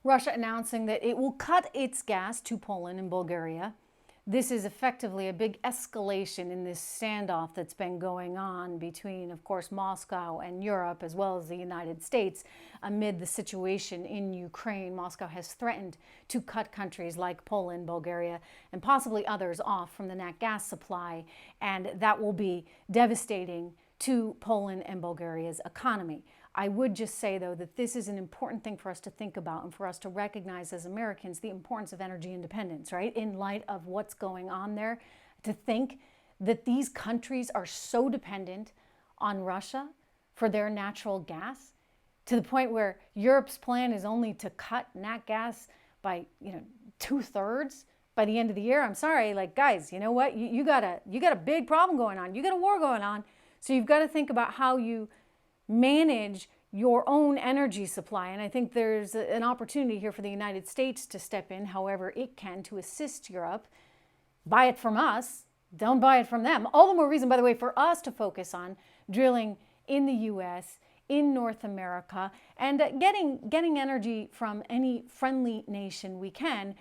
Russia announcing that it will cut its gas to Poland and Bulgaria. This is effectively a big escalation in this standoff that's been going on between, of course, Moscow and Europe, as well as the United States, amid the situation in Ukraine. Moscow has threatened to cut countries like Poland, Bulgaria, and possibly others off from the nat gas supply, and that will be devastating to Poland and Bulgaria's economy. I would just say, though, that this is an important thing for us to think about and for us to recognize as Americans the importance of energy independence, right? In light of what's going on there, to think that these countries are so dependent on Russia for their natural gas to the point where Europe's plan is only to cut nat gas by, 2/3 by the end of the year. I'm sorry, guys, you know what? You got a big problem going on. You got a war going on. So you've got to think about how you manage your own energy supply. And I think there's an opportunity here for the United States to step in however it can to assist Europe. Buy it from us, don't buy it from them. All the more reason, by the way, for us to focus on drilling in the US, in North America, and getting energy from any friendly nation we can,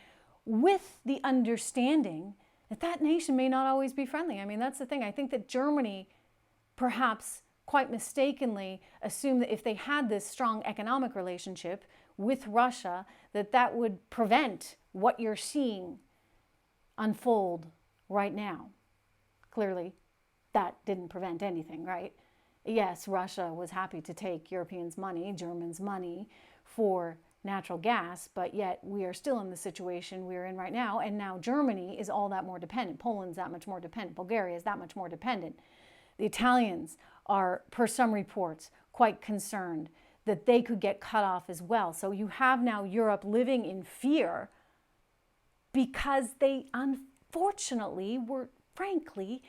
with the understanding that that nation may not always be friendly. I mean, that's the thing. I think that Germany perhaps quite mistakenly assumed that if they had this strong economic relationship with Russia, that would prevent what you're seeing unfold right now. Clearly, that didn't prevent anything, right? Yes, Russia was happy to take Europeans' money, Germans' money for natural gas, but yet we are still in the situation we're in right now, and now Germany is all that more dependent. Poland's that much more dependent. Bulgaria is that much more dependent. The Italians are, per some reports, quite concerned that they could get cut off as well. So you have now Europe living in fear because they unfortunately were, frankly,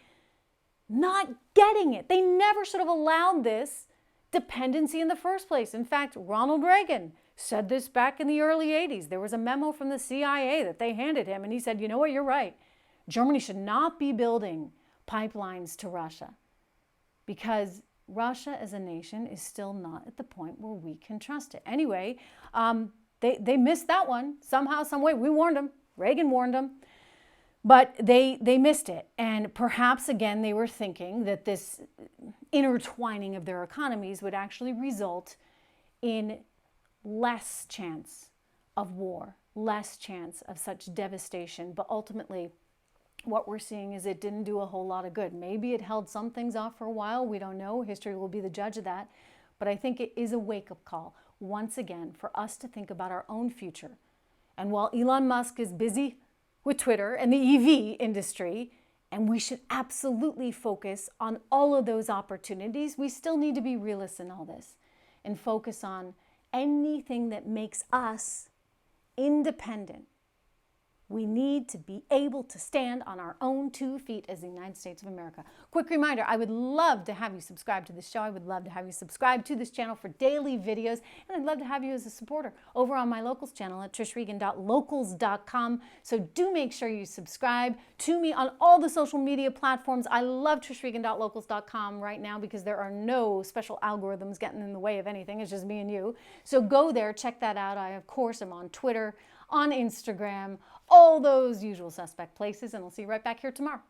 not getting it. They never should have allowed this dependency in the first place. In fact, Ronald Reagan said this back in the early 80s. There was a memo from the CIA that they handed him, and he said, you know what, you're right. Germany should not be building pipelines to Russia, because Russia as a nation is still not at the point where we can trust it. Anyway, they missed that one somehow, some way. We warned them. Reagan warned them. But they missed it. And perhaps, again, they were thinking that this intertwining of their economies would actually result in less chance of war, less chance of such devastation. But ultimately, what we're seeing is it didn't do a whole lot of good. Maybe it held some things off for a while. We don't know. History will be the judge of that. But I think it is a wake-up call, once again, for us to think about our own future. And while Elon Musk is busy with Twitter and the EV industry, and we should absolutely focus on all of those opportunities, we still need to be realists in all this and focus on anything that makes us independent. We need to be able to stand on our own 2 feet as the United States of America. Quick reminder, I would love to have you subscribe to this show. I would love to have you subscribe to this channel for daily videos. And I'd love to have you as a supporter over on my locals channel at trishregan.locals.com. So do make sure you subscribe to me on all the social media platforms. I love trishregan.locals.com right now because there are no special algorithms getting in the way of anything. It's just me and you. So go there, check that out. I, of course, am on Twitter, on Instagram, all those usual suspect places, and I'll see you right back here tomorrow.